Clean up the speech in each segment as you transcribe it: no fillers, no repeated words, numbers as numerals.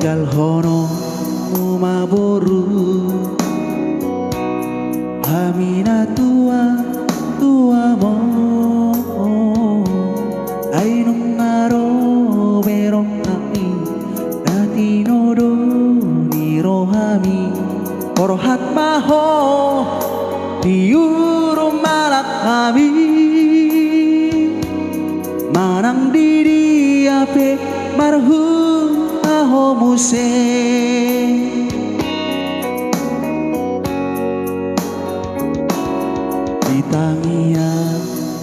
Kalhono umaboru Hamina tua mo Ainung ngaro berong kami Natinodo nirohami Korohat maho diurum malak kami Manang didi ape marhum aho muse Ditangia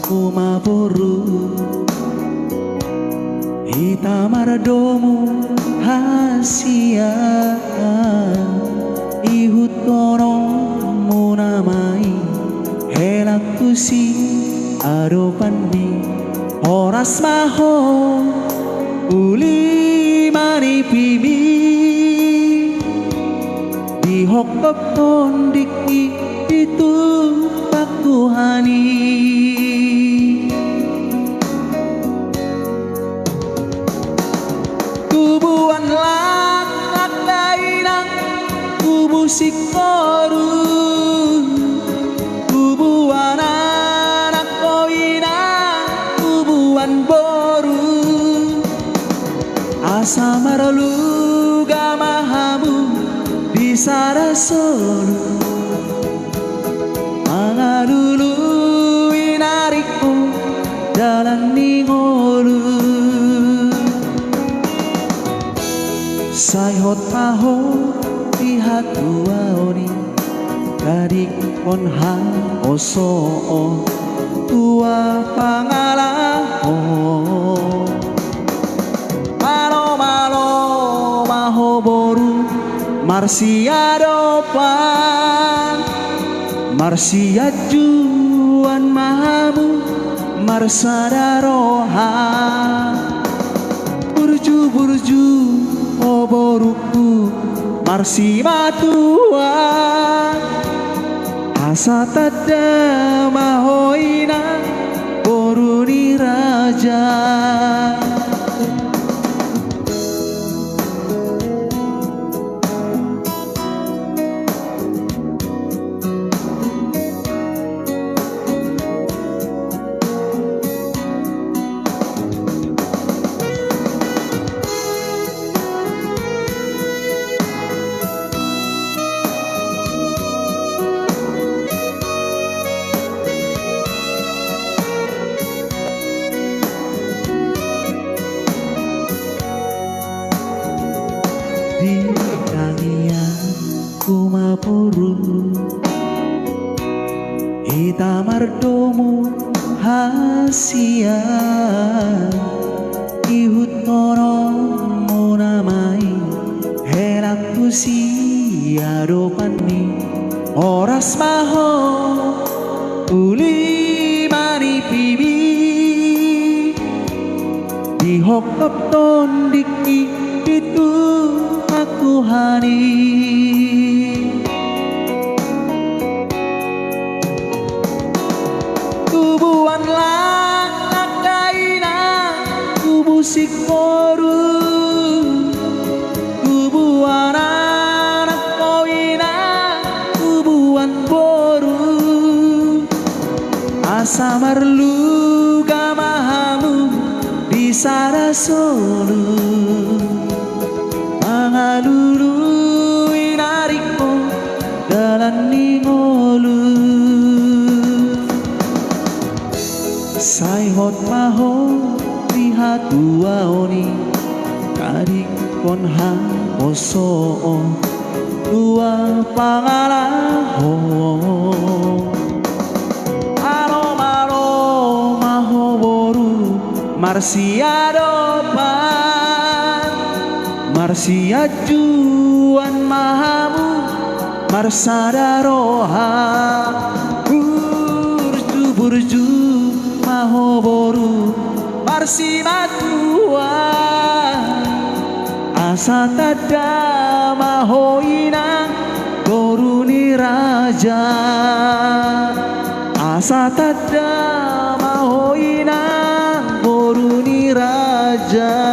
kumaboru Itamardomu hasia Ihut kono munamai Helak kusi adopandi Horas maho uli mani pimi Dihok tondik itu pak Tuhani Kubuan lak dainang kubusik koru Kubuan anak koina kubuan boru Asa maralu gamahamu di sarasolu Mangalulu inariku dalam ningolu Sayhot paho lihat dua oni Kadik konha oso tua pangalaho Boru Marsia dopan Marsia juan mahamu Marsadaroha Burju boruku Marsi matua Asa tada mahoina Boruni raja Di tangian kumaboru Itamardomu hasia Ihut kono munamai Helak kusi adopani Oras maho uli mani pibi Dihokap tondik itu Tuhani Kubuan langak daina kubusik koru Kubuan anak koina kubuan boru Asa marlu gamahamu di sarasolu Mangalulu inariko dalam ningolu Sayhot maho lihat dua oni Kadik konha oso dua pangalaho Alo maho boru Marsia dopan Marsia juan mahamu Marsadaroha Burju maho boru Marsi matua Asa tada mahoina Boruni raja Asa tada mahoina Boruni raja